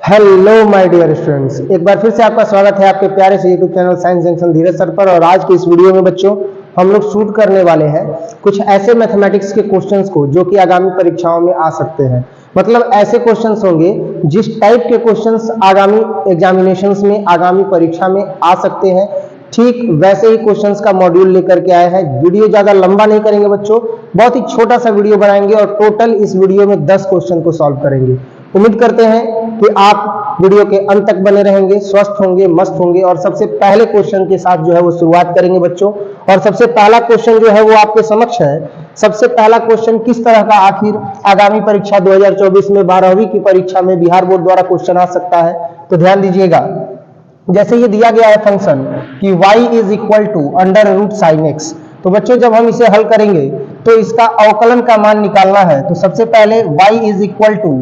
Hello my dear students, एक बार फिर से आपका स्वागत है आपके प्यारे से यूट्यूब चैनल साइंस जंक्शन धीरज सर पर। और आज की इस वीडियो में बच्चों हम लोग शूट करने वाले हैं कुछ ऐसे मैथमेटिक्स के क्वेश्चंस को जो कि आगामी परीक्षाओं में आ सकते हैं। मतलब ऐसे क्वेश्चंस होंगे जिस टाइप के क्वेश्चंस आगामी एग्जामिनेशंस में, आगामी परीक्षा में आ सकते हैं, ठीक वैसे ही क्वेश्चंस का मॉड्यूल लेकर के आए हैं। वीडियो ज्यादा लंबा नहीं करेंगे बच्चों, बहुत ही छोटा सा वीडियो बनाएंगे और टोटल इस वीडियो में 10 क्वेश्चन को सॉल्व करेंगे। उम्मीद करते हैं कि आप वीडियो के अंत तक बने रहेंगे, स्वस्थ होंगे, मस्त होंगे। और सबसे पहले क्वेश्चन के साथ जो है वो शुरुआत करेंगे बच्चों। और सबसे पहला क्वेश्चन जो है वो आपके समक्ष है। सबसे पहला क्वेश्चन किस तरह का आखिर आगामी परीक्षा 2024 में 12वीं की परीक्षा में बिहार बोर्ड द्वारा क्वेश्चन आ सकता है, तो ध्यान दीजिएगा। जैसे ये दिया गया है फंक्शन कि y is equal to under root sine x, तो बच्चों जब हम इसे हल करेंगे तो इसका अवकलन का मान निकालना है। तो सबसे पहले y is equal to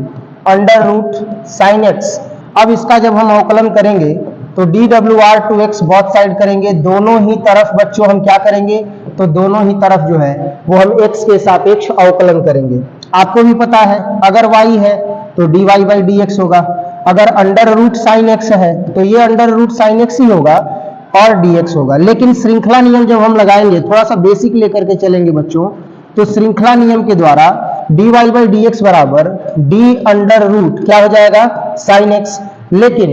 under root sine x. अब इसका जब हम अवकलन करेंगे तो dWr टू x बहुत साइड करेंगे, दोनों ही तरफ बच्चों हम क्या करेंगे, तो दोनों ही तरफ जो है वो हम x के सापेक्ष अवकलन करेंगे। आपको भी पता है अगर y है तो dy बाई dx होगा, अगर अंडर रूट साइन एक्स है तो ये अंडर रूट साइन एक्स ही होगा और dx होगा। लेकिन श्रृंखला नियम जब हम लगाएंगे, थोड़ा सा बेसिक लेकर के चलेंगे बच्चों, तो श्रृंखला नियम के द्वारा dy बाई dx बराबर d अंडर रूट क्या हो जाएगा, साइन एक्स। लेकिन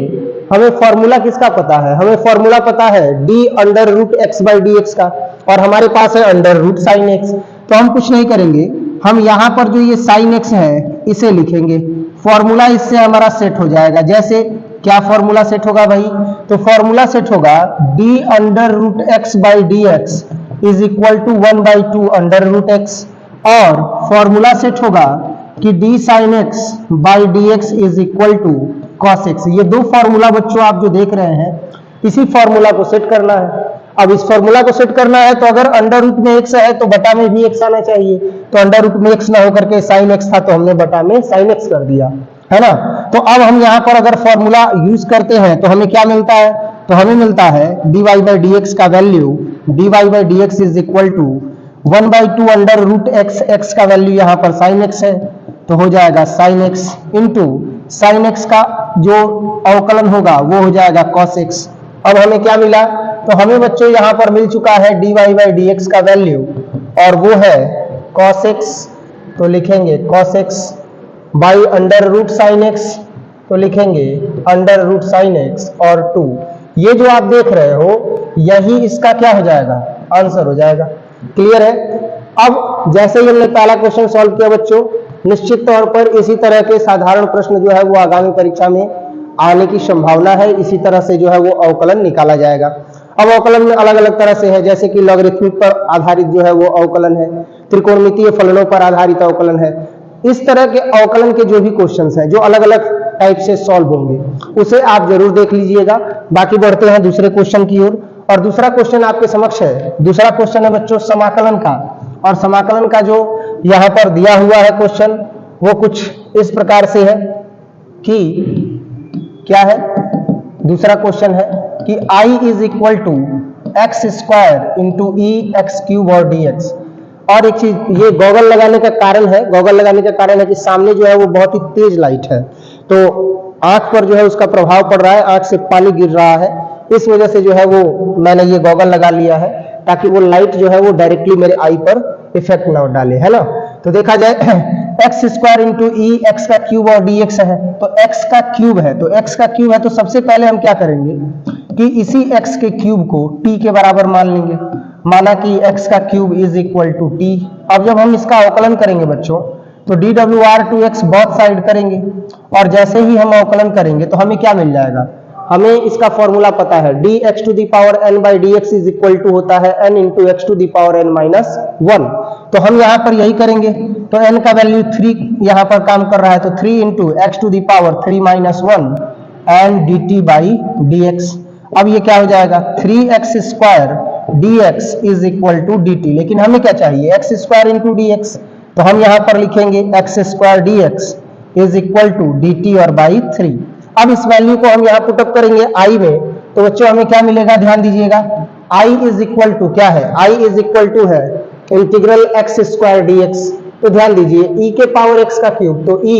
हमें फॉर्मूला किसका पता है, हमें फॉर्मूला पता है d under root x by dx का, और हमारे पास है अंडर रूट साइन एक्स। तो हम कुछ नहीं करेंगे, हम यहाँ पर जो ये साइन एक्स है इसे लिखेंगे, फॉर्मूला इससे हमारा सेट हो जाएगा। जैसे क्या फॉर्मूला सेट होगा भाई, तो फॉर्मूला सेट होगा d under root x by d x is equal to 1/2 under root x, और फॉर्मूला सेट होगा कि d sine x by d x is equal to cos x. ये दो फॉर्मूला बच्चों आप जो देख रहे हैं, इसी फॉर्मूला को सेट करना है। अब इस फॉर्मूला को सेट करना है तो अगर अंडर रूट में एक्स है तो बटा में भी एक्स आना चाहिए। तो अंडर रूट में एक्स ना होकर के साइन एक्स था तो हमने बटा में साइन एक्स कर दिया, है ना। तो अब हम यहाँ पर अगर फॉर्मूला यूज करते हैं तो हमें क्या मिलता है, तो हमें मिलता है dy बाई डी एक्स का value dy by d x is equal to 1/2 under root x, x का वैल्यू यहाँ पर साइन एक्स है तो हो जाएगा sine x into sine x का जो अवकलन होगा वो हो जाएगा कॉस एक्स। अब हमें क्या मिला, तो हमें बच्चों यहाँ पर मिल चुका है dy बाई डी एक्स का वैल्यू और वो है कॉस एक्स। तो लिखेंगे cos x by under root sine x, तो लिखेंगे अंडर रूट साइन एक्स और 2। ये जो आप देख रहे हो यही इसका क्या हो जाएगा, आंसर हो जाएगा। क्लियर है। अब जैसे ही हमने पहला क्वेश्चन सॉल्व किया बच्चों, निश्चित तौर पर इसी तरह के साधारण प्रश्न जो है वो आगामी परीक्षा में आने की संभावना है। इसी तरह से जो है वो अवकलन निकाला जाएगा। अब अवकलन में अलग अलग तरह से है, जैसे कि लॉगरिथमिक पर आधारित जो है वो अवकलन है, त्रिकोणमितीय फलनों पर आधारित अवकलन है। इस तरह के अवकलन के जो भी क्वेश्चंस हैं जो अलग अलग टाइप से सॉल्व होंगे उसे आप जरूर देख लीजिएगा। बाकी बढ़ते हैं दूसरे क्वेश्चन की ओर। और दूसरा क्वेश्चन आपके समक्ष है। दूसरा क्वेश्चन है बच्चों समाकलन का, और समाकलन का जो यहाँ पर दिया हुआ है क्वेश्चन वो कुछ इस प्रकार से है कि क्या है, दूसरा क्वेश्चन है कि i is equal to x square into e x cube और dx। और एक चीज, ये गॉगल लगाने का कारण है, गॉगल लगाने का कारण है कि सामने जो है वो बहुत ही तेज लाइट है तो आंख पर जो है उसका प्रभाव पड़ रहा है, आंख से पानी गिर रहा है, इस वजह से जो है वो मैंने ये गॉगल लगा लिया है ताकि वो लाइट जो है वो डायरेक्टली मेरे आई पर इफेक्ट ना डाले, है ना। तो देखा जाए x square into e x का क्यूब और dx है, तो एक्स का क्यूब है, तो एक्स का क्यूब है तो सबसे पहले हम क्या करेंगे कि इसी एक्स के क्यूब को t के बराबर मान लेंगे। माना कि एक्स का cube is equal to t। अब जब हम इसका अवकलन करेंगे बच्चों तो dWr टू x बहुत साइड करेंगे, और जैसे ही हम अवकलन करेंगे तो हमें क्या मिल जाएगा, हमें इसका फॉर्मूला पता है dx to the power n by dx is equal to होता है n into x to the power n minus 1। तो हम यहाँ पर यही करेंगे, तो n का वैल्यू 3 यहाँ पर काम कर रहा है, तो 3 into x to the power 3 minus 1 and dt by dx। अब ये क्या हो जाएगा, 3x square dx is equal to dt। लेकिन हमें क्या चाहिए, x स्क्वायर इंटू dx, तो हम यहाँ पर लिखेंगे x square dx is equal to dt और बाई 3। अब इस वैल्यू को हम यहाँ पुटअप करेंगे i में, तो बच्चों हमें क्या मिलेगा, ध्यान दीजिएगा, i इज इक्वल टू क्या है, i इज इक्वल टू है इंटीग्रल x स्क्वायर dx। तो ध्यान दीजिए e के पावर x का क्यूब, तो e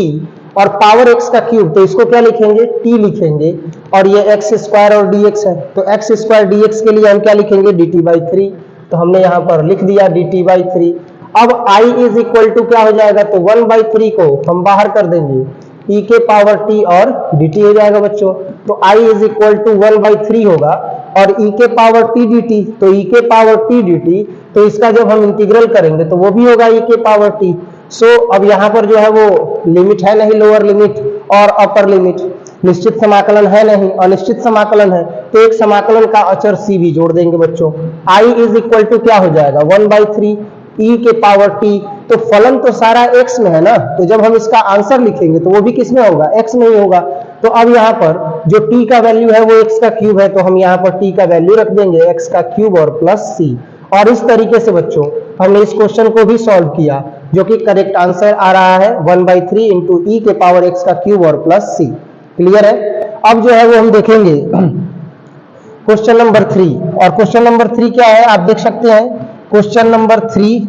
और पावर x का क्यूब, तो इसको क्या लिखेंगे, t लिखेंगे, और ये x स्क्वायर और dx है, तो x स्क्वायर dx के लिए हम क्या लिखेंगे, dt/3, तो हमने यहाँ पर लिख दिया dt/3। अब I इज इक्वल टू क्या हो जाएगा, तो 1/3 को हम बाहर कर देंगे, e के पावर t और dt हो जाएगा बच्चों, तो I इज इक्वल टू 1/3 होगा, और e के पावर t dt, तो e के पावर t dt, तो इसका जब हम इंटीग्रल करेंगे तो वो भी होगा e के पावर t। सो अब यहाँ पर जो है वो लिमिट है नहीं, लोअर लिमिट और अपर लिमिट, निश्चित समाकलन है नहीं, अनिश्चित समाकलन है, तो एक समाकलन का अचर c भी जोड़ देंगे बच्चों। I इज इक्वल टू क्या हो जाएगा, 1/3 e के पावर t, तो फलन तो सारा x में है ना, तो जब हम इसका आंसर लिखेंगे तो वो भी किस में होगा, x में ही होगा। तो अब यहाँ पर जो t का वैल्यू है वो x का क्यूब है, तो हम यहाँ पर t का वैल्यू रख देंगे x का क्यूब और प्लस c। और इस तरीके से बच्चों हमने इस क्वेश्चन को भी सॉल्व किया, जो कि करेक्ट आंसर आ रहा है 1/3 इंटू e के पावर x का क्यूब और प्लस c। क्लियर है। अब जो है वो हम देखेंगे क्वेश्चन नंबर 3, और क्वेश्चन नंबर 3 क्या है आप देख सकते हैं, क्वेश्चन नंबर 3,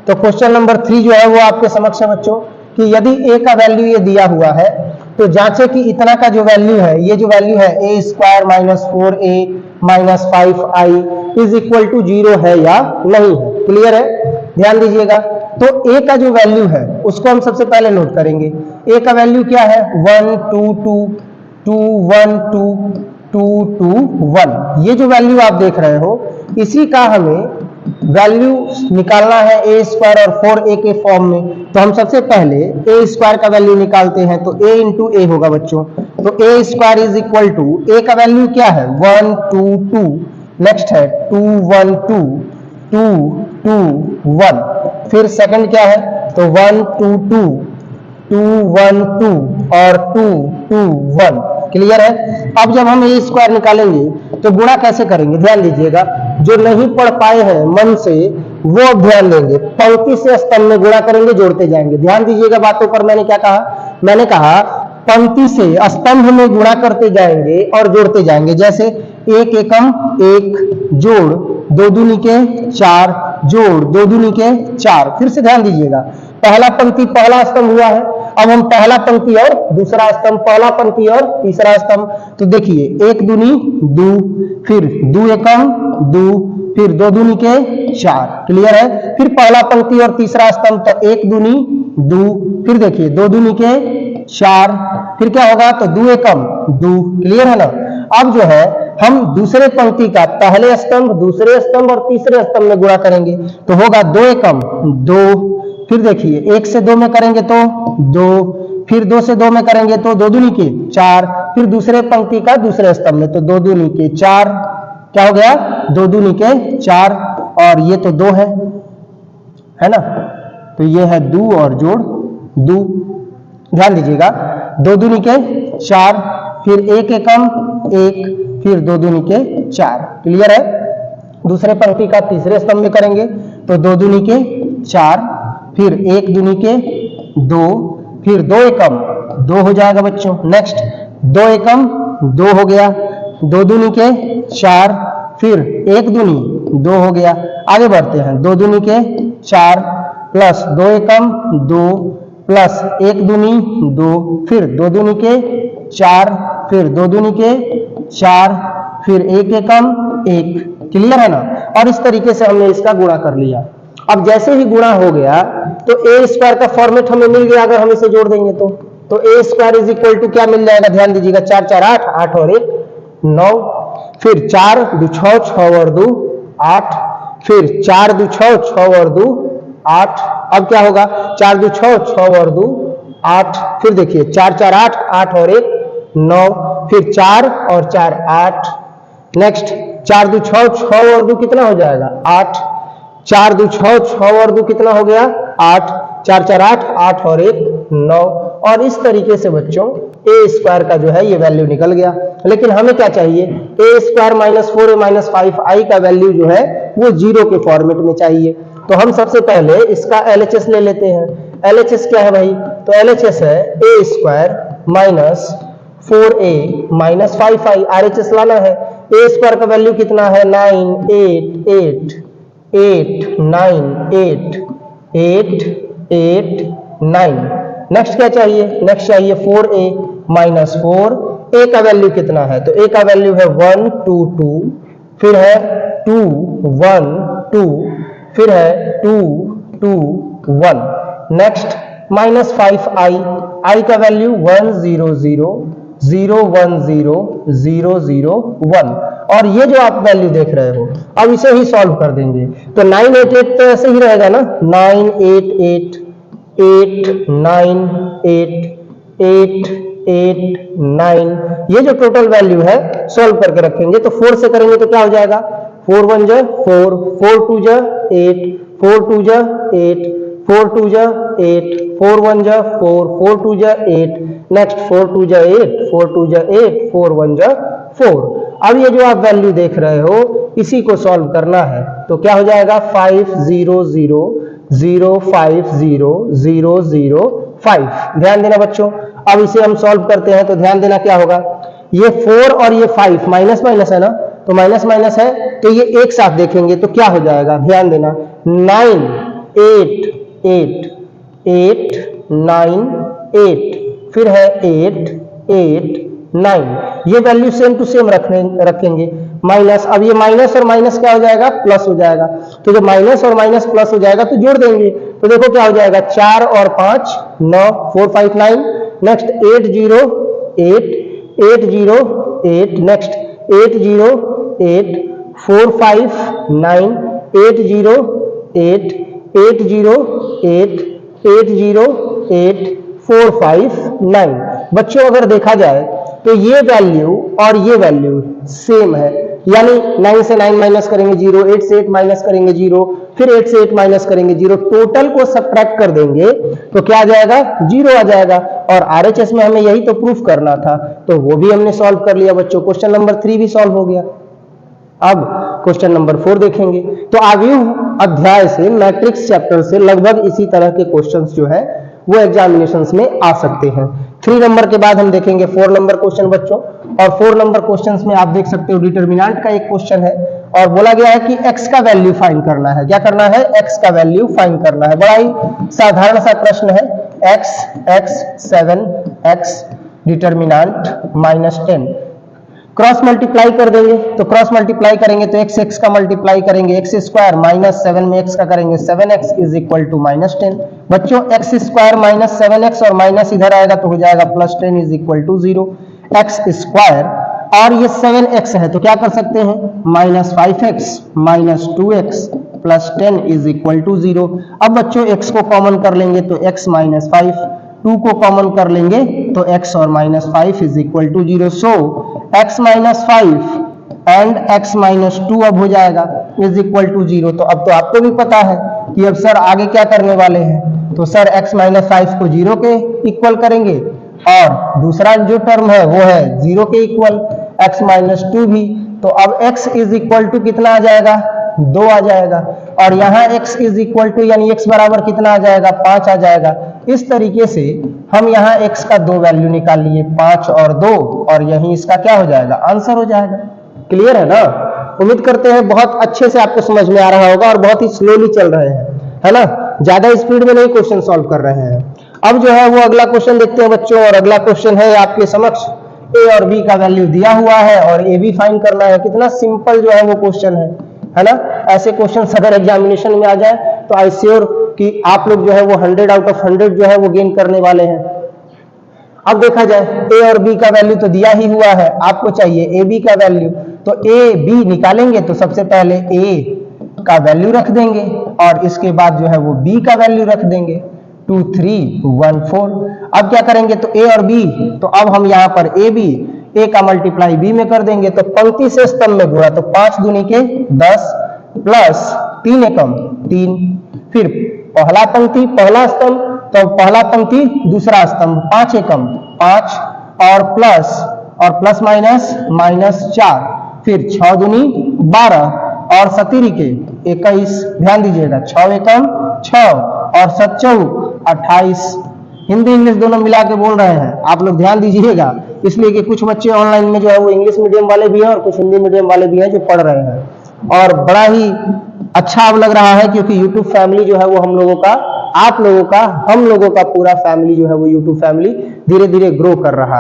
तो क्वेश्चन नंबर 3 जो है वो आपके समक्ष है बच्चों, कि यदि a का वैल्यू ये दिया हुआ है तो जांचे कि इतना का जो वैल्यू है, ये जो वैल्यू है a square minus 4a minus 5i is equal to 0 है या नहीं है। क्लियर है, ध्यान दीजिएगा। तो a का जो वैल्यू है उसको हम सबसे पहले नोट करेंगे। a का वैल्यू क्या है, 1 2 2 2 1 2 2 2 1, ये जो वैल्यू आप देख रहे हो इसी का हमें वैल्यू निकालना है a स्क्वायर और 4a के फॉर्म में। तो हम सबसे पहले a स्क्वायर का वैल्यू निकालते हैं, तो a इंटू a होगा बच्चों, तो a square is equal to, a का वैल्यू क्या है 1 2 2, नेक्स्ट है 2 1 2 2 2 1, फिर सेकंड क्या है, तो 1 2 2 2 1 2 और 2 2 1। क्लियर है। अब जब हम ए स्क्वायर निकालेंगे तो गुणा कैसे करेंगे, ध्यान दीजिएगा। जो नहीं पढ़ पाए हैं मन से वो अब ध्यान देंगे, पंक्ति से स्तंभ में गुणा करेंगे, जोड़ते जाएंगे। ध्यान दीजिएगा बातों पर। मैंने क्या कहा, मैंने कहा पंक्ति से स्तंभ में गुणा करते जाएंगे और जोड़ते जाएंगे। जैसे एक एकम एक, जोड़ दो दूनी के 4, जोड़ दो दूनी के 4। फिर से ध्यान दीजिएगा, पहला पंक्ति पहला स्तंभ हुआ है, अब हम पहला पंक्ति और दूसरा स्तंभ, पहला पंक्ति और तीसरा स्तंभ। तो देखिए एक दूनी दो, फिर दो एकम दो, फिर दो दूनी के 4। क्लियर है। फिर पहला पंक्ति और तीसरा स्तंभ, तो एक दूनी दो, फिर देखिए दो दूनी के 4, फिर क्या होगा, तो दो एकम दो। क्लियर है ना। अब जो है हम दूसरे पंक्ति का पहले स्तंभ, दूसरे स्तंभ और तीसरे स्तंभ में गुणा करेंगे, तो होगा दो एकम दो, फिर देखिए एक से दो में करेंगे तो दो, फिर दो से दो में करेंगे तो दो दूनी के 4, फिर दूसरे पंक्ति का दूसरे स्तंभ में, तो दो दूनी के 4, क्या हो गया, दो दूनी के 4, और ये तो दो है ना, तो ये है दो और जोड़ दो। ध्यान दीजिएगा, दो दूनी के 4, फिर एक एकम एक, फिर दो दूनी के 4। क्लियर है। दूसरे पंक्ति का तीसरे स्तंभ में करेंगे तो दो दूनी के 4, फिर एक दूनी के 2, फिर दो एकम 2 हो जाएगा बच्चों। नेक्स्ट दो एकम 2 हो गया, दो दूनी के 4, फिर एक दूनी 2 हो गया। आगे बढ़ते हैं, दो दूनी के 4 प्लस दो एकम 2 प्लस एक दूनी 2, फिर दो दूनी के 4, फिर दो दूनी के 4, फिर एक एकम 1। क्लियर है ना। और इस तरीके से हमने इसका गुणा कर लिया। अब जैसे ही गुणा हो गया तो ए स्क्वायर का फॉर्मेट हमें मिल गया। अगर हम इसे जोड़ देंगे तो ए स्क्वायर इज इक्वल टू क्या मिल जाएगा, ध्यान दीजिएगा, 4 4 8, 8 और 1 9, फिर 4 2 6 6 और 2 8, फिर 4 2 6 6 और 2 8। अब क्या होगा, 4 2 6 6 और 2 8, फिर देखिए 4 4 8, 8 और 1 9, फिर 4 और 4 8। नेक्स्ट 4 2 6 6 और 2 कितना हो जाएगा, 8, 4 2 6 6 और 2 कितना हो गया, 8, 4 4 8, 8 और 1 9। और इस तरीके से बच्चों ए स्क्वायर का जो है ये वैल्यू निकल गया। लेकिन हमें क्या चाहिए, ए square minus 4a minus 5i का वैल्यू जो है वो 0 के फॉर्मेट में चाहिए। तो हम सबसे पहले इसका LHS ले लेते हैं। LHS क्या है भाई, तो LHS है a square minus 4a minus 5i। RHS लाना है। ए स्क्वायर का वैल्यू कितना है, 9 8 8 8 9 8 8 8 9। नेक्स्ट क्या चाहिए, नेक्स्ट चाहिए 4a माइनस 4, a का वैल्यू कितना है, तो a का वैल्यू है 1 2 2, फिर है 2 1 2, फिर है 2 2 1। नेक्स्ट माइनस 5i, i का वैल्यू 1 0 0 0 1 0 0 0 1, और ये जो आप वैल्यू देख रहे हो अब इसे ही सॉल्व कर देंगे। तो 9 8 8 तो ऐसे ही रहेगा ना, 9 8 8 8 9 8 8 8 9, ये जो टोटल वैल्यू है सॉल्व करके रखेंगे। तो 4 से करेंगे तो क्या हो जाएगा, 4 1 जा 4, 4 2 जा 8, 4 2 जा 8, 4 2 जा 8, 4 1 जा 4, 4 2 जा 8, नेक्स्ट 4 2 जा 8, 4 2 जा 8, 4 1 जा 4। अब ये जो आप वैल्यू देख रहे हो इसी को सॉल्व करना है, तो क्या हो जाएगा 5 0 0 0 5 0 0 0 5। ध्यान देना बच्चों, अब इसे हम सॉल्व करते हैं तो ध्यान देना क्या होगा, ये 4 और ये 5 माइनस माइनस है ना, तो माइनस माइनस है तो ये एक साथ देखेंगे तो क्या हो जाएगा, ध्यान देना 9 8 8 8 9 8, फिर है 8 8 9, ये वैल्यू सेम टू सेम रखेंगे। माइनस, अब ये माइनस और माइनस क्या हो जाएगा, प्लस हो जाएगा, तो जब माइनस और माइनस प्लस हो जाएगा तो जोड़ देंगे, तो देखो क्या हो जाएगा 4 और 5 9, 4 5 9, नेक्स्ट 8 0 8 8 0 8, नेक्स्ट 8 0 8 4 5 9 8 0 8 8 0 8 8 0 8 4 5 9। बच्चों अगर देखा जाए तो ये वैल्यू और ये वैल्यू सेम है, यानी 9 से 9 माइनस करेंगे 0, 8 से 8 माइनस करेंगे 0, फिर 8 से 8 माइनस करेंगे 0, टोटल को सब्ट्रैक्ट कर देंगे तो क्या आ जाएगा, 0 आ जाएगा। और आरएचएस में हमें यही तो प्रूफ करना था, तो वो भी हमने सॉल्व कर लिया बच्चों, क्वेश्चन नंबर 3 भी सॉल्व हो गया। अब क्वेश्चन नंबर 4 देखेंगे, तो आव्यूह अध्याय से मैट्रिक्स चैप्टर से लगभग इसी तरह के क्वेश्चंस जो है वो एग्जामिनेशंस में आ सकते हैं। 3 नंबर के बाद हम देखेंगे 4 नंबर क्वेश्चन बच्चों, और 4 नंबर क्वेश्चंस में आप देख सकते हो डिटरमिनेंट का एक क्वेश्चन है और बोला गया है कि x का वैल्यू फाइंड करना है। क्या करना है, x का वैल्यू फाइंड करना है। बड़ा ही साधारण सा प्रश्न है, x x 7 x determinant -10, cross multiply कर देंगे, तो क्रॉस मल्टीप्लाई करेंगे तो x x का मल्टीप्लाई करेंगे, x स्क्वायर माइनस 7 में x का करेंगे 7x इज इक्वल टू -10। बच्चों x स्क्वायर माइनस 7x और माइनस इधर आएगा तो हो जाएगा +10 is equal to 0। x square और ये 7x है तो क्या कर सकते हैं, -5x minus 2x plus 10 is equal to 0। अब बच्चों x को कॉमन कर लेंगे तो x -5, 2 को कॉमन कर लेंगे तो x और -5 is equal to 0। So x -5 and x -2 अब हो जाएगा इज इक्वल टू 0। तो अब तो आपको भी पता है कि अब सर आगे क्या करने वाले हैं, तो सर x -5 को 0 के इक्वल करेंगे और दूसरा जो टर्म है वो है 0 के इक्वल, x -2 भी, तो अब x इज इक्वल टू कितना आ जाएगा, 2 आ जाएगा, और यहाँ x इज इक्वल टू यानी x बराबर कितना आ जाएगा, 5 आ जाएगा। इस तरीके से हम यहाँ x का 2 वैल्यू निकाल लिए, 5 और 2, और यही इसका क्या हो जाएगा, आंसर हो जाएगा। क्लियर है ना, उम्मीद करते हैं बहुत अच्छे से आपको समझ में आ रहा होगा और बहुत ही स्लोली चल रहे हैं, है ना, ज्यादा स्पीड में नहीं क्वेश्चन सॉल्व कर रहे हैं। अब जो है वो अगला क्वेश्चन देखते हैं बच्चों, और अगला क्वेश्चन है आपके समक्ष, a और b का वैल्यू दिया हुआ है और a भी फाइंड करना है। कितना सिंपल जो है वो क्वेश्चन है ना। ऐसे क्वेश्चन अगर एग्जामिनेशन में आ जाए तो आई श्योर कि आप लोग जो है वो 100 आउट ऑफ 100 जो है वो गेन करने वाले हैं। अब देखा जाए a और b का वैल्यू तो दिया ही हुआ है, आपको चाहिए ab का वैल्यू, तो a b निकालेंगे तो सबसे पहले a का वैल्यू रख देंगे और इसके बाद जो है वो b का वैल्यू रख देंगे, 2 3 1 4। अब क्या करेंगे, तो a और b, तो अब हम यहाँ पर a का मल्टीप्लाई b में कर देंगे, तो पंक्ति से स्तंभ में गुणा, तो 5 दूनी के 10 प्लस 3 एकम 3, फिर पहला पंक्ति पहला स्तंभ, तो पहला पंक्ति दूसरा स्तंभ, 5 एकम 5 और प्लस माइनस -4, फिर 6 दूनी 12 और 7 के 21, ध्यान दीजिएगा 6 एकम 6 और 7 चौक 28। हिंदी इंग्लिश दोनों मिला के बोल रहे हैं, आप लोग ध्यान दीजिएगा, इसलिए कि कुछ बच्चे ऑनलाइन में जो है वो इंग्लिश मीडियम वाले भी हैं और कुछ हिंदी मीडियम वाले भी हैं जो पढ़ रहे हैं, और बड़ा ही अच्छा अब लग रहा है क्योंकि यूट्यूब फैमिली जो है वो हम लोगों का आप लोगों का, हम लोगों का पूरा फैमिली जो है वो यूट्यूब फैमिली धीरे धीरे ग्रो कर रहा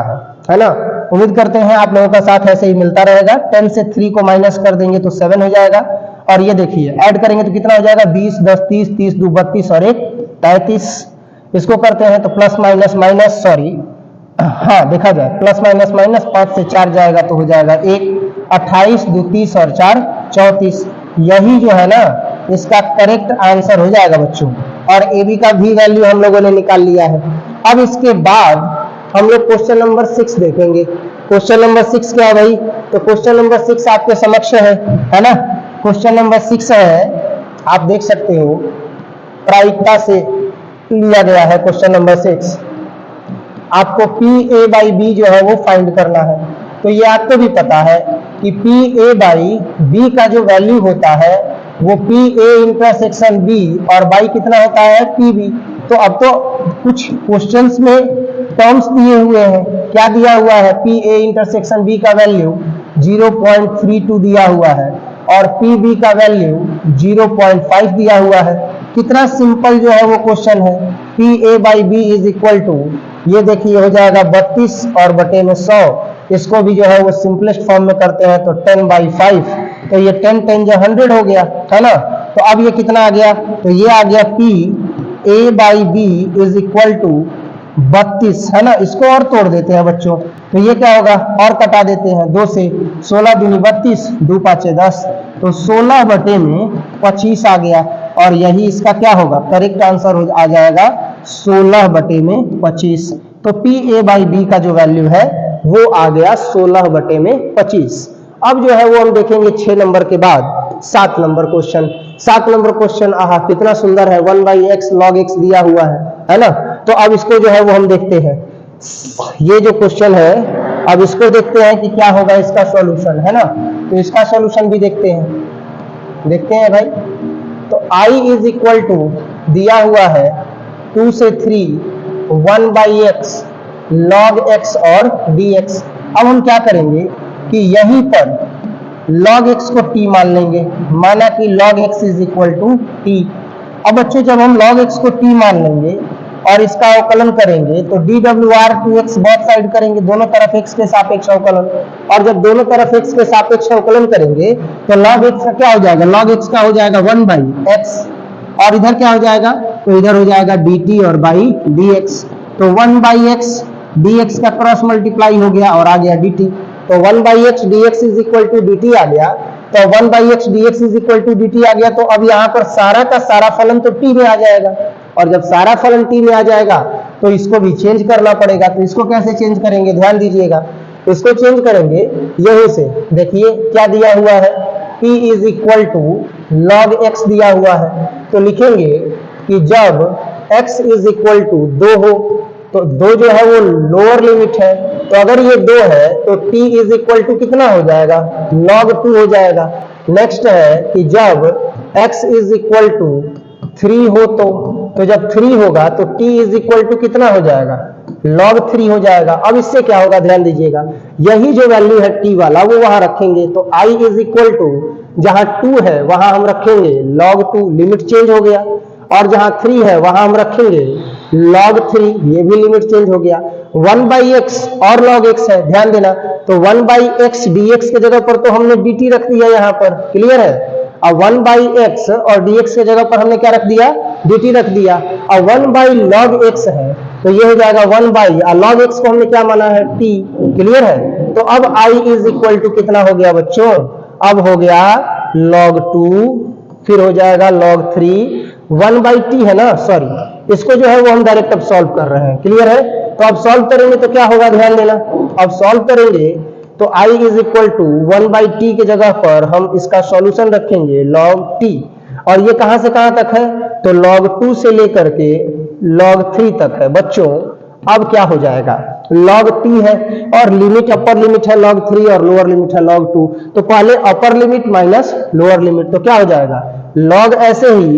है ना। उम्मीद करते हैं आप लोगों का साथ ऐसे ही मिलता रहेगा। 10 से 3 को माइनस कर देंगे तो 7 हो जाएगा, और ये देखिए ऐड करेंगे तो कितना हो जाएगा, 20 10 30 30 2 32 और 1 33। इसको करते हैं तो प्लस माइनस माइनस, सॉरी हाँ देखा जाए प्लस माइनस माइनस, 5 से 4 जाएगा तो हो जाएगा 1, 28 2 30 और 4 34। यही जो है ना इसका करेक्ट आंसर हो जाएगा बच्चों। और ए बी का भी वैल्यू हम लोगों ने निकाल लिया है। अब इसके बाद हम लोग क्वेश्चन नंबर 6 देखेंगे। क्वेश्चन नंबर 6 क्या है भाई, तो क्वेश्चन नंबर 6 आपके समक्ष है ना। क्वेश्चन नंबर 6 है, आप देख सकते हो प्रायिकता से लिया गया है क्वेश्चन नंबर 6। आपको पी ए बाई बी जो है वो फाइंड करना है। तो ये आपको भी पता है कि पी ए बाई बी का जो वैल्यू होता है वो पी ए इंटरसेक्शन बी और बाई कितना होता है पी बी। तो अब तो कुछ क्वेश्चंस में टर्म्स दिए हुए हैं, क्या दिया हुआ है, पी ए इंटरसेक्शन बी का वैल्यू 0.32 दिया हुआ है और पी बी का वैल्यू 0.5 दिया हुआ है। कितना सिंपल जो है वो क्वेश्चन है। P A by B is equal to, ये देखिए हो जाएगा 32 और बटे में 100। इसको भी जो है वो सिंपलेस्ट फॉर्म में करते हैं तो 10/5, तो ये 10 10 जो 100 हो गया है ना। तो अब ये कितना आ गया, तो ये आ गया P A by B is equal to 32 है ना। इसको और तोड़ देते हैं बच्चों, तो ये क्या होगा, और कटा देते हैं 2 से, 16 दूनी 32 2 5 10, तो 16 बटे में 25 आ गया। और यही इसका क्या होगा, करेक्ट आंसर आ जाएगा 16 बटे में 25। तो पी ए बाई बी का जो वैल्यू है वो आ गया 16 बटे में 25। अब जो है वो हम देखेंगे 6 नंबर के बाद 7 नंबर क्वेश्चन। 7 नंबर क्वेश्चन, आहा कितना सुंदर है, 1/x log x दिया हुआ है ना। तो अब इसको जो है वो हम देखते हैं, ये जो क्वेश्चन है अब इसको देखते हैं कि क्या होगा इसका सॉल्यूशन, है ना। तो इसका सॉल्यूशन भी देखते हैं भाई। तो i इज इक्वल टू दिया हुआ है 2 से 3 1/x log x और dx। अब हम क्या करेंगे कि यहीं पर log x को t मान लेंगे, माना कि log x is equal to t। अब बच्चों जब हम log x को t मान लेंगे और इसका अवकलन करेंगे तो dwr2x बहुत साइड करेंगे, दोनों तरफ x के सापेक्ष अवकलन। और जब दोनों तरफ x के सापेक्ष अवकलन करेंगे तो log x का क्या हो जाएगा, log x का हो जाएगा 1/x, और इधर क्या हो जाएगा, तो इधर हो जाएगा dt और बाई dx। तो 1/x dx का क्रॉस मल्टीप्लाई हो गया और आ गया dt। तो 1/x dx is equal to dt आ गया। तो 1/x dx is equal to dt आ गया। तो अब यहाँ पर सारा का सारा फलन तो t में आ जाएगा, और जब सारा फलन t में आ जाएगा तो इसको भी चेंज करना पड़ेगा। तो इसको कैसे चेंज करेंगे, ध्यान दीजिएगा। इसको चेंज करेंगे यहीं से, देखिए क्या दिया हुआ है, p is equal to log x दिया हुआ है। तो लिखेंगे कि जब x इज इक्वल टू 2 हो, तो 2 जो है वो लोअर लिमिट है, तो अगर ये 2 है तो t इज इक्वल टू कितना हो जाएगा, log 2 हो जाएगा। नेक्स्ट है कि जब x इज इक्वल टू 3 हो, तो जब 3 होगा तो t इज इक्वल टू कितना हो जाएगा, log 3 हो जाएगा। अब इससे क्या होगा, ध्यान दीजिएगा, यही जो वैल्यू है t वाला वो वहां रखेंगे। तो i इज इक्वल टू जहां 2 है वहां हम रखेंगे log 2, लिमिट चेंज हो गया, और जहां 3 है वहां हम रखेंगे log 3, ये भी लिमिट चेंज हो गया। 1/x और log x है, ध्यान देना। तो 1/x dx के जगह पर तो हमने dt रख दिया यहाँ पर, क्लियर है। अब 1/x और dx के जगह पर हमने क्या रख दिया, dt रख दिया। अब 1/log x है तो ये हो जाएगा 1/log x को हमने क्या माना है, t, क्लियर है। तो अब i इज इक्वल टू कितना हो गया बच्चों, अब हो गया log 2, फिर हो जाएगा log 3, 1/t है ना, सॉरी इसको जो है वो हम डायरेक्ट अब सॉल्व कर रहे हैं, क्लियर है। तो अब सॉल्व करेंगे तो क्या होगा, ध्यान देना। अब सॉल्व करेंगे तो i is equal to 1/t के जगह पर हम इसका सॉल्यूशन रखेंगे log t, और ये कहां से कहां तक है, तो log 2 से लेकर के log 3 तक है बच्चों। अब क्या हो जाएगा, log t है और लिमिट, अपर लिमिट है log 3 और लोअर लिमिट है log 2। तो पहले upper limit minus lower limit, तो क्या हो जाएगा, log ऐसे ही,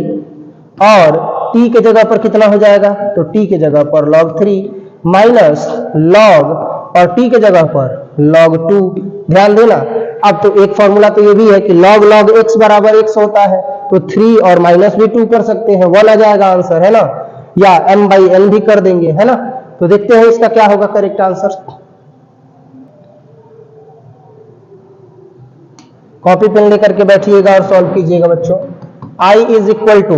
और t के जगह पर कितना हो जाएगा, तो t के जगह पर log 3 माइनस log, और t के जगह पर log 2, ध्यान देना। अब तो एक फॉर्मूला तो ये भी है कि log x बराबर x होता है, तो 3 और माइनस भी 2 कर सकते हैं, 1 आ जाएगा आंसर, है ना। या m/n भी कर देंगे, है ना। तो देखते हैं इसका क्या होगा करेक्ट आंसर। कॉपी पेन लेकर के बैठिएगा और सॉल्व कीजिएगा बच्चों। I is equal to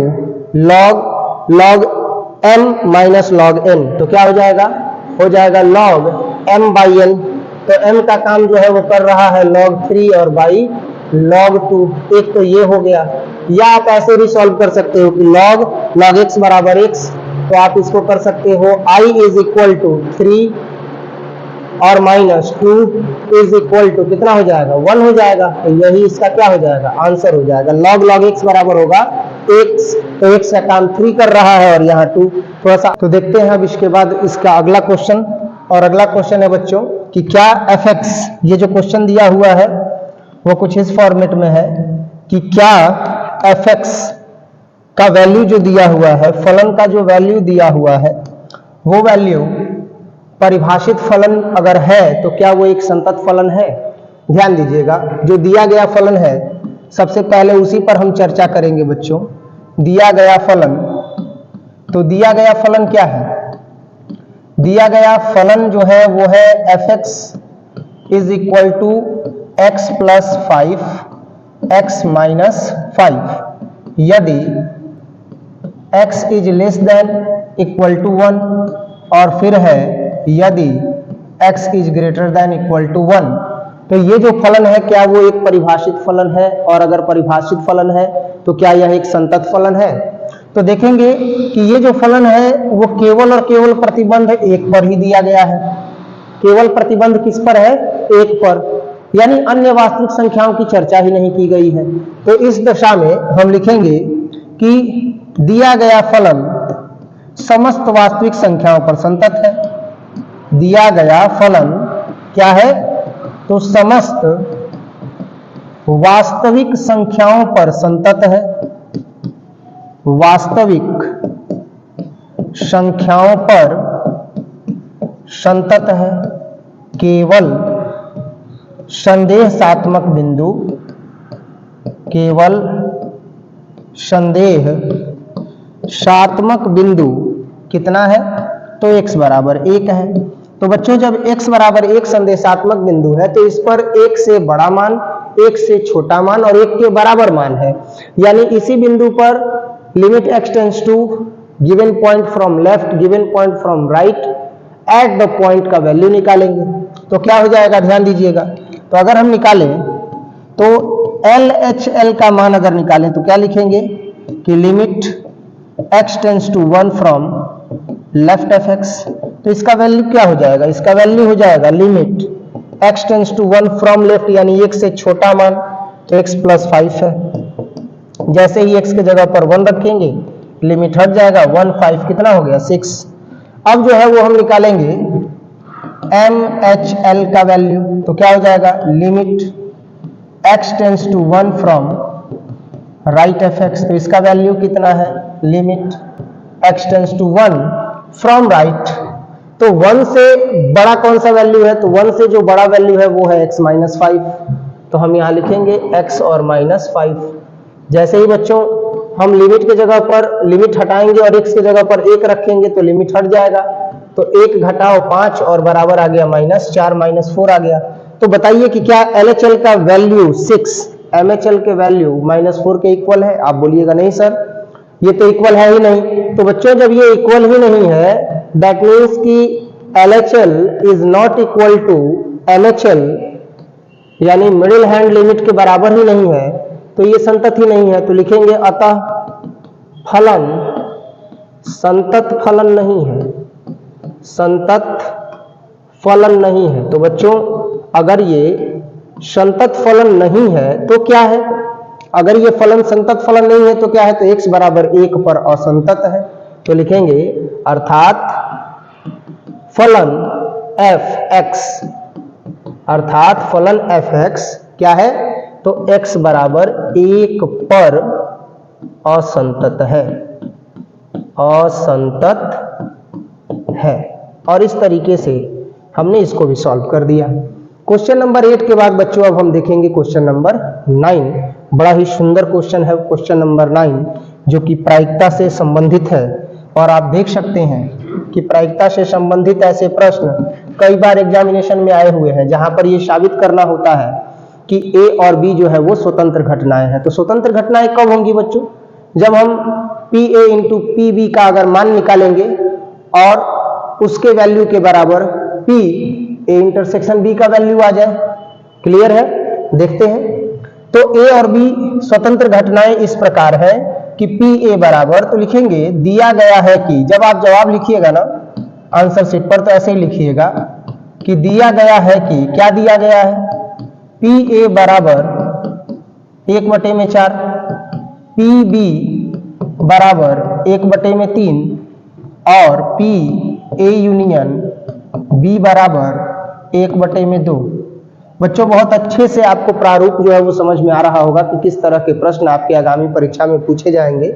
log m minus log n, तो क्या हो जाएगा log m/n। तो m का काम जो है वो कर रहा है log 3 और बाई log 2। एक तो ये हो गया, या आप ऐसे भी सॉल्व कर सकते हो कि log x बराबर x, तो आप इसको कर सकते हो I इज इक्वल टू 3 और माइनस 2 इज इक्वल टू कितना हो जाएगा 1 हो जाएगा। तो यही इसका क्या हो जाएगा आंसर हो जाएगा। log x बराबर होगा x, तो x का काम 3 कर रहा है और यहाँ 2 थोड़ा सा। तो देखते हैं अब इसके बाद इसका अगला क्वेश्चन, और अगला क्वेश्चन है बच्चों कि क्या fx, ये जो क्वेश्चन दिया हुआ है वो कुछ इस फॉर्मेट में है कि क्या fx का वैल्यू जो दिया हुआ है, फलन का जो वैल्यू दिया हुआ है, वो वैल्यू परिभाषित फलन अगर है तो क्या वो एक संतत फलन है। ध्यान दीजिएगा, जो दिया गया फलन है सबसे पहले उसी पर हम चर्चा करेंगे बच्चों। दिया गया फलन, तो दिया गया फलन क्या है, दिया गया फलन जो है वो है fx is equal to x plus 5 x minus 5 यदि x is less than equal to 1, और फिर है यदि x is greater than equal to 1। तो ये जो फलन है क्या वो एक परिभाषित फलन है, और अगर परिभाषित फलन है तो क्या यह एक संतत फलन है। तो देखेंगे कि ये जो फलन है वो केवल और केवल प्रतिबंध 1 पर ही दिया गया है। केवल प्रतिबंध किस पर है, 1 पर, यानी अन्य वास्तविक संख्याओं की चर्चा ही नहीं की गई है। तो इस दशा में हम लिखेंगे कि दिया गया फलन समस्त वास्तविक संख्याओं पर संतत है। दिया गया फलन क्या है, तो समस्त वास्तविक संख्याओं पर संतत है। वास्तविक संख्याओं पर संतत है, केवल संदेहात्मक बिंदु, केवल संदेहात्मक बिंदु कितना है, तो x बराबर 1 है। तो बच्चों जब x बराबर 1 संदेशात्मक बिंदु है तो इस पर 1 से बड़ा मान, 1 से छोटा मान और 1 के बराबर मान है, यानी इसी बिंदु पर limit x tends to given point from left, given point from right, at the point का वैल्यू निकालेंगे। तो क्या हो जाएगा, ध्यान दीजिएगा। तो अगर हम निकालें तो LHL का मान अगर निकालें तो क्या लिखेंगे कि limit x tends to 1 from left fx, तो इसका वैल्यू क्या हो जाएगा, इसका वैल्यू हो जाएगा limit x tends to 1 from left, यानी 1 से छोटा मान, तो x प्लस 5 है। जैसे ही x के जगह पर 1 रखेंगे लिमिट हट जाएगा, 1 5 कितना हो गया 6। अब जो है वो हम निकालेंगे MHL का वैल्यू, तो क्या हो जाएगा limit x tends to 1 from right fx, तो इसका वैल्यू कितना है, limit x tends to 1 from right. तो 1 से बड़ा कौन सा वैल्यू है, तो 1 से जो बड़ा वैल्यू है वो है x माइनस 5, तो हम यहां लिखेंगे x और माइनस 5। जैसे ही बच्चों हम लिमिट के जगह पर लिमिट हटाएंगे और x के जगह पर 1 रखेंगे तो लिमिट हट जाएगा, तो 1 घटाओ 5 और बराबर आ गया माइनस 4, माइनस 4 आ गया। तो बताइए कि क्या LHL का वैल्यू 6 MHL के वैल्यू माइनस 4 के इक्वल है। आप बोलिएगा नहीं सर ये तो इक्वल है ही नहीं। तो बच्चों जब ये इक्वल ही नहीं है, दैट मीन्स कि LHL is not equal to MHL, यानी मिडिल हैंड लिमिट के बराबर ही नहीं है, तो ये संतत ही नहीं है। तो लिखेंगे अतः फलन संतत फलन नहीं है, संतत फलन नहीं है। तो बच्चों अगर ये संतत फलन नहीं है तो क्या है, अगर ये फलन संतत फलन नहीं है तो क्या है, तो x बराबर 1 पर असंतत है। तो लिखेंगे अर्थात फलन fx, अर्थात फलन fx क्या है, तो x बराबर 1 पर असंतत है, असंतत है। और इस तरीके से हमने इसको भी सॉल्व कर दिया। क्वेश्चन नंबर 8 के बाद बच्चों अब हम देखेंगे क्वेश्चन नंबर 9। बड़ा ही सुंदर क्वेश्चन है क्वेश्चन नंबर 9, जो कि प्रायिकता से संबंधित है। और आप देख सकते हैं कि प्रायिकता से संबंधित ऐसे प्रश्न कई बार एग्जामिनेशन में आए हुए हैं, जहां पर ये साबित करना होता है कि ए और बी जो है वो स्वतंत्र घटनाएं हैं। तो स्वतंत्र घटनाएं कब होंगी बच्चों? जब हम P A into P B का अगर मान निकालेंगे और उसके वैल्यू के बराबर पी ए इंटरसेक्शन बी का वैल्यू आ जाए। क्लियर है? देखते हैं। तो ए और बी स्वतंत्र घटनाएं इस प्रकार है कि पी ए बराबर, तो लिखेंगे दिया गया है कि, जब आप जवाब लिखिएगा ना आंसर शीट पर तो ऐसे ही लिखिएगा कि दिया गया है कि, क्या दिया गया है? पी ए बराबर 1/4, पी बी बराबर 1/3 और पी ए यूनियन बी बराबर 1/2। बच्चों बहुत अच्छे से आपको प्रारूप जो है वो समझ में आ रहा होगा कि किस तरह के प्रश्न आपके आगामी परीक्षा में पूछे जाएंगे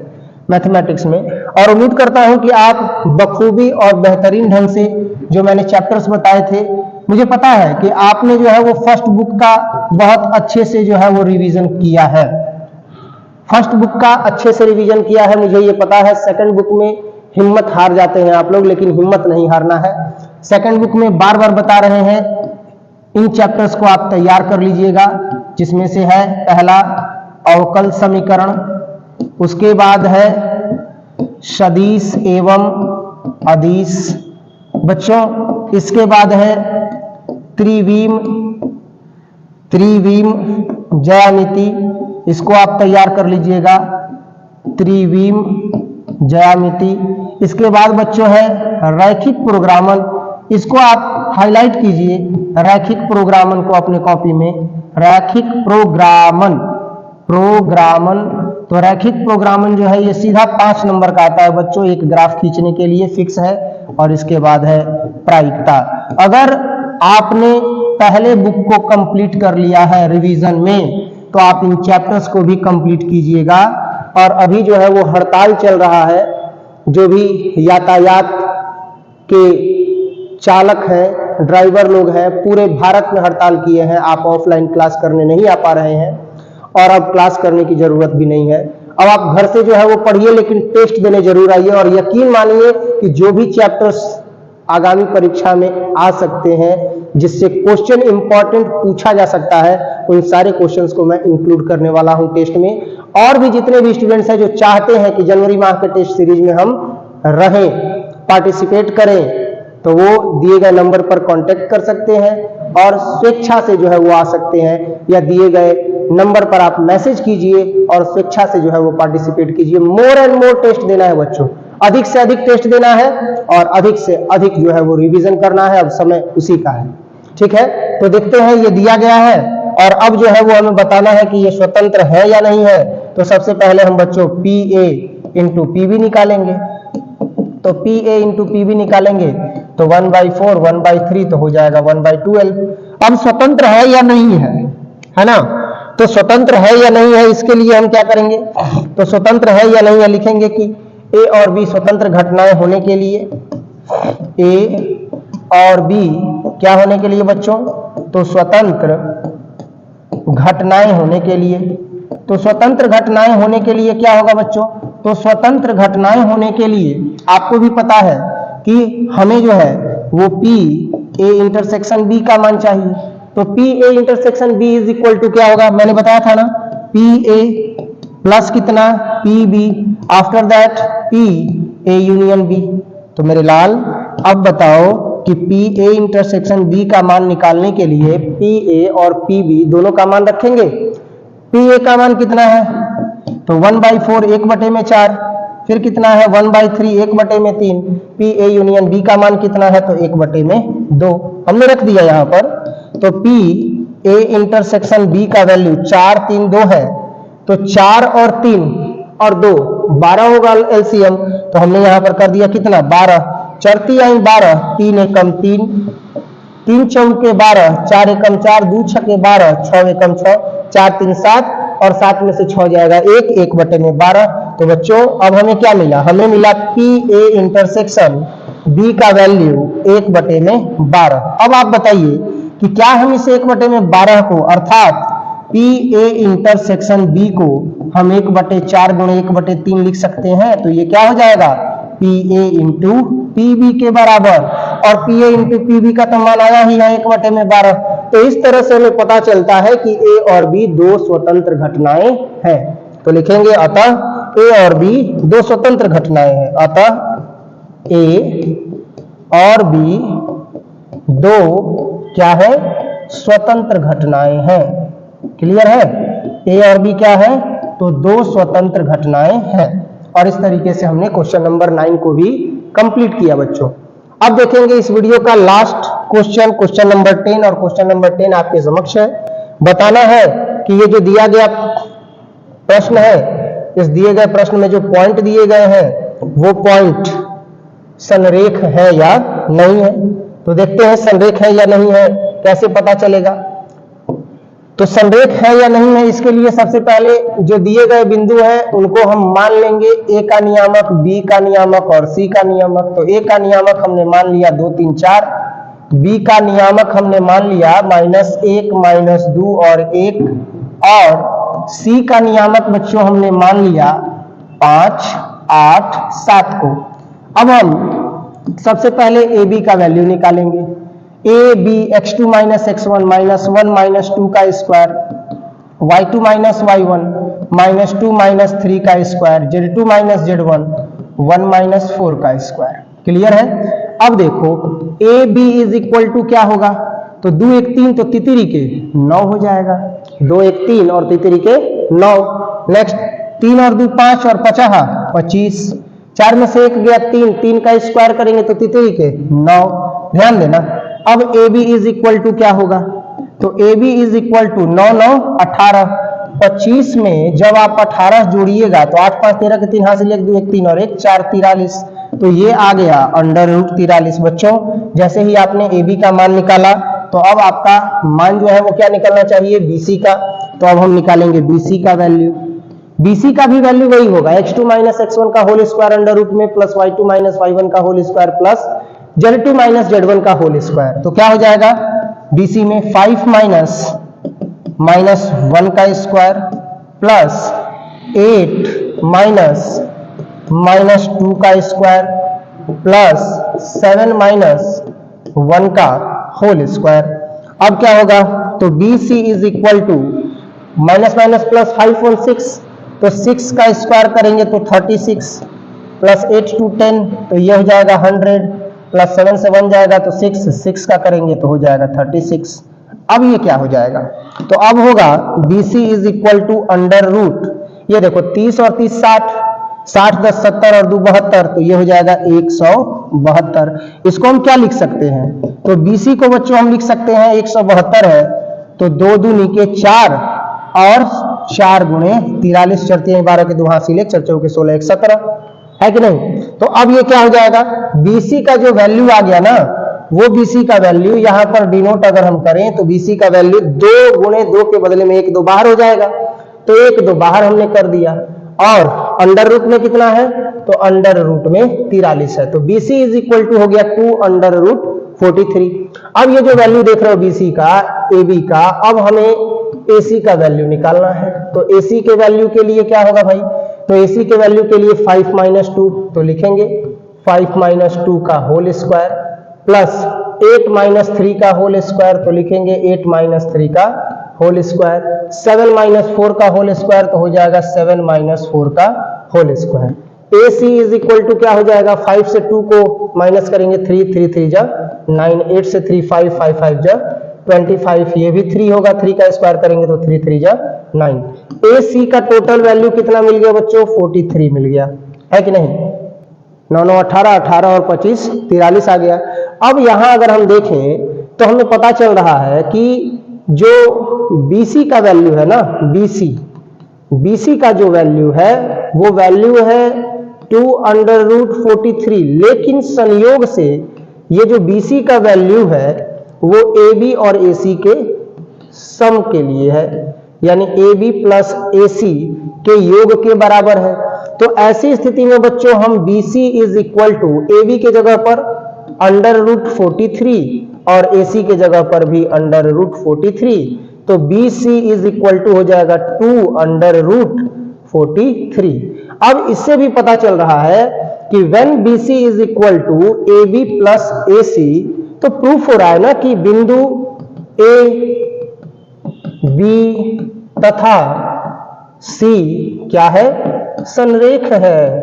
मैथमेटिक्स में। और उम्मीद करता हूं कि आप बखूबी और बेहतरीन ढंग से जो मैंने चैप्टर्स बताए थे, मुझे पता है कि आपने जो है वो फर्स्ट बुक का बहुत अच्छे से जो है वो रिवीजन किया है। फर्स्ट बुक का अच्छे से रिवीजन किया है, मुझे ये पता है। सेकंड बुक में हिम्मत हार जाते हैं आप लोग, लेकिन हिम्मत नहीं हारना है। सेकंड बुक में बार बार बता रहे हैं, इन चैप्टर्स को आप तैयार कर लीजिएगा, जिसमें से है पहला अवकल समीकरण, उसके बाद है सदिश एवं अदिश बच्चों, इसके बाद है त्रिविम ज्यामिति, इसको आप तैयार कर लीजिएगा, त्रिविम ज्यामिति। इसके बाद बच्चों है रैखिक प्रोग्रामन, इसको आप हाईलाइट कीजिए, रैखिक प्रोग्रामन को अपने कॉपी में, रैखिक प्रोग्रामन। तो रैखिक प्रोग्रामन जो है ये सीधा 5 नंबर का आता है बच्चों, एक ग्राफ खींचने के लिए फिक्स है। और इसके बाद है प्रायिकता। अगर आपने पहले बुक को कंप्लीट कर लिया है रिवीजन में, तो आप इन चैप्टर्स को भी कंप्लीट कीजिएगा। और अभी जो है वो हड़ताल चल रहा है, जो भी यातायात के चालक हैं, ड्राइवर लोग हैं, पूरे भारत में हड़ताल किए हैं। आप ऑफलाइन क्लास करने नहीं आ पा रहे हैं और अब क्लास करने की जरूरत भी नहीं है। अब आप घर से जो है वो पढ़िए, लेकिन टेस्ट देने जरूर आइए। और यकीन मानिए कि जो भी चैप्टर्स आगामी परीक्षा में आ सकते हैं, जिससे क्वेश्चन इंपॉर्टेंट पूछा जा सकता है, उन सारे क्वेश्चंस को मैं इंक्लूड करने वाला हूं टेस्ट में। और भी जितने भी स्टूडेंट्स हैं जो चाहते हैं कि जनवरी माह के टेस्ट सीरीज में हम रहें, पार्टिसिपेट करें, तो वो दिए गए नंबर पर कांटेक्ट कर सकते हैं और स्वेच्छा से जो है वो आ सकते हैं, या दिए गए नंबर पर आप मैसेज कीजिए और स्वेच्छा से जो है वो पार्टिसिपेट कीजिए। मोर एंड मोर टेस्ट देना है बच्चों, अधिक से अधिक टेस्ट देना है और अधिक से अधिक जो है वो रिवीजन करना है। अब समय उसी का है, ठीक है। तो देखते हैं, ये दिया गया है और अब जो है वो हमें बताना है कि ये स्वतंत्र है या नहीं है। तो सबसे पहले हम बच्चों P A into P B निकालेंगे। तो P A into P B निकालेंगे तो 1/4 1/3 तो हो जाएगा 1/12। अब स्वतंत्र है या नहीं है ना? तो स्वतंत्र है या नहीं है, इसके लिए हम क्या करेंगे? तो स्वतंत्र है या नहीं है लिखेंगे कि ए और बी स्वतंत्र घटनाएं होने के लिए, ए और बी क्या होने के लिए बच्चों? तो स्वतंत्र घटनाएं होने के लिए। तो स्वतंत्र घटनाएं होने के लिए क्या होगा बच्चों? तो स्वतंत्र घटनाएं होने के लिए आपको भी पता है कि हमें जो है वो पी ए इंटरसेक्शन बी का मान चाहिए। तो P A intersection B is equal to क्या होगा? मैंने बताया था ना, पी ए प्लस कितना? P B, after that P A union B. तो मेरे लाल अब बताओ कि पी ए इंटरसेक्शन बी का मान निकालने के लिए पी ए और पी बी दोनों का मान रखेंगे। पी ए का मान कितना है? तो 1/4 1/4, फिर कितना है 1/3 1/3। पी ए यूनियन बी का मान कितना है? तो 1/2 हमने रख दिया यहाँ पर। तो पी ए इंटरसेक्शन बी का वैल्यू 4 3 2 है, तो 4 और 3 और 2 12 होगा एलसीएम। तो हमने यहाँ पर कर दिया कितना? 12, 4 3 12, 3 एकम 3, 3 चौके 12, 4 एकम 4, 2 छके 12, 6 एकम 6, 4 3 7 और 7 में से 6 जाएगा 1, 1/12। तो बच्चों अब हमें क्या मिला? हमें मिला पी ए इंटरसेक्शन बी का वैल्यू 1/12। अब आप बताइए कि क्या हम इस 1/12 को, अर्थात पी ए इंटरसेक्शन बी को हम 1/4 गुणे 1/3 लिख सकते हैं? तो ये क्या हो जाएगा? P A into P B के बराबर, और P A into P B का तो मान आया ही है 1/12। तो इस तरह से हमें पता चलता है कि ए और बी दो स्वतंत्र घटनाएं हैं। तो लिखेंगे अतः ए और बी दो स्वतंत्र घटनाएं हैं, अतः ए और बी दो क्या है, स्वतंत्र घटनाएं हैं। क्लियर है? ए और बी क्या है, तो दो स्वतंत्र घटनाएं हैं। और इस तरीके से हमने क्वेश्चन नंबर 9 को भी कंप्लीट किया बच्चों। अब देखेंगे इस वीडियो का लास्ट क्वेश्चन, क्वेश्चन नंबर 10, और क्वेश्चन नंबर 10 आपके समक्ष है। बताना है कि ये जो दिया गया प्रश्न है, इस दिए गए प्रश्न में जो पॉइंट दिए गए हैं वो पॉइंट संरेख है या नहीं है। तो देखते हैं संरेख है या नहीं है, कैसे पता चलेगा। तो संरेख है या नहीं है, इसके लिए सबसे पहले जो दिए गए बिंदु हैं उनको हम मान लेंगे ए का नियामक, बी का नियामक और सी का नियामक। तो ए का नियामक हमने मान लिया 2 3 4, बी का नियामक हमने मान लिया -1 -2 और 1, और सी का नियामक बच्चों हमने मान लिया 5 8 7 को। अब हम सबसे पहले ए बी का वैल्यू निकालेंगे। ए बी x2 - x1 -1 - 2 का स्क्वायर, y2 - y1 -2 - 3 का स्क्वायर, z2 - z1 1 - 4 का स्क्वायर। क्लियर है? अब देखो A B is equal to क्या होगा, तो 2 1 3 तो तितरी के 9 हो जाएगा, 2 1 3 और तितरी के 9। नेक्स्ट 3 और 2 5 और 50 25, 4 में से 1 गया 3, 3 का स्क्वायर करेंगे तो तितरी के 9। ध्यान देना। अब A B is equal to क्या होगा, तो A B is equal to 9 9 18, 25 में जब आप 18 जोड़िएगा तो 8 5 13 के 3 हासिल 1 2 1 3 और 1 4 43, तो ये आ गया √43। बच्चों जैसे ही आपने ए बी का मान निकाला तो अब आपका मान जो है वो क्या निकलना चाहिए, बी सी का। तो अब हम निकालेंगे बी सी का वैल्यू। बी सी का भी वैल्यू वही होगा, x2 - x1 का होल स्क्वायर अंडर रूट में प्लस y2 - y1 का whole square plus z2 - z1 का होल स्क्वायर। तो क्या हो जाएगा BC में 5 -1 का स्क्वायर प्लस 8 -2 का स्क्वायर प्लस 7 -1 का होल स्क्वायर। अब क्या होगा, तो BC is equal to minus minus plus 5 और 6, तो 6 का स्क्वायर करेंगे तो 36 प्लस 8 to 10 तो ये हो जाएगा 100 प्लस 7 से 1 जाएगा तो 6 का करेंगे तो हो जाएगा 36। अब ये क्या हो जाएगा, तो अब होगा BC is equal to under root, ये देखो 30 और 30 60, 60 10 70 और 2 72, तो ये हो जाएगा 172। इसको हम क्या लिख सकते हैं, तो BC को बच्चों हम लिख सकते हैं 172 है तो 2 दूनी के 4 और 4 गुणे 43, चरती 12 के 2 हासिल 1 4 के 16 1 17 है कि नहीं। तो अब ये क्या हो जाएगा, BC का जो वैल्यू आ गया ना, वो BC का वैल्यू यहां पर डिनोट अगर हम करें तो BC का वैल्यू 2 गुणे 2 के बदले में 1 2 बाहर हो जाएगा, तो 1 2 बाहर हमने कर दिया। और अंडर रूट में कितना है, तो अंडर रूट में 43 है, तो BC इज इक्वल टू हो गया 2 अंडर रूट 43। अब ये जो वैल्यू देख रहे हो BC का AB का, अब हमें AC का वैल्यू निकालना है। तो AC के वैल्यू के लिए क्या होगा भाई, तो AC के वैल्यू के लिए 5 - 2 तो लिखेंगे 5 - 2 का होल स्क्वायर प्लस 8 - 3 का होल स्क्वायर तो लिखेंगे 8 - 3 का होल स्क्वायर, 7 - 4 का होल स्क्वायर तो हो जाएगा 7 - 4 का whole square. AC is equal to क्या हो जाएगा, 5 से 2 को माइनस करेंगे 3 3 3 जा 9, 8 से 3 5 5 5 जा 25, ये भी 3 होगा, 3 का स्क्वायर करेंगे तो 3 3 जा 9। AC का टोटल वैल्यू कितना मिल गया बच्चों, 43 मिल गया, है कि नहीं। 9 9 18 18 और 25 43 आ गया। अब यहां अगर हम देखें तो हमें पता चल रहा है कि जो BC का वैल्यू है ना, BC का जो वैल्यू है वो वैल्यू है 2 अंडर रूट 43, लेकिन संयोग से ये जो BC का वैल्यू है वो AB और AC के सम के लिए है, यानी AB प्लस AC के योग के बराबर है। तो ऐसी स्थिति में बच्चों हम BC is equal to AB के जगह पर अंडर रूट 43 और AC के जगह पर भी अंडर रूट 43, तो BC इज इक्वल टू हो जाएगा 2 अंडर रूट 43। अब इससे भी पता चल रहा है कि when BC is equal to AB plus AC, तो प्रूफ हो रहा है ना कि बिंदु A, B तथा C क्या है, संरेख है।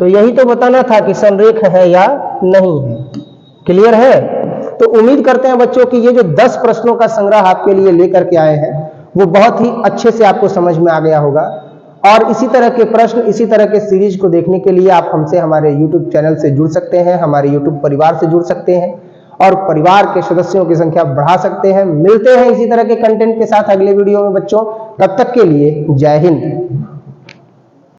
तो यही तो बताना था कि संरेख है या नहीं है। क्लियर है? तो उम्मीद करते हैं बच्चों कि ये जो 10 प्रश्नों का संग्रह आपके लिए लेकर के आए हैं वो बहुत ही अच्छे से आपको समझ में आ गया होगा। और इसी तरह के प्रश्न, इसी तरह के सीरीज को देखने के लिए आप हमसे हमारे YouTube चैनल से जुड़ सकते हैं, हमारे YouTube परिवार से जुड़ सकते हैं और परिवार के सदस्यों की संख्या बढ़ा सकते हैं। मिलते हैं इसी तरह के कंटेंट के साथ अगले वीडियो में बच्चों। तब तक के लिए जय हिंद।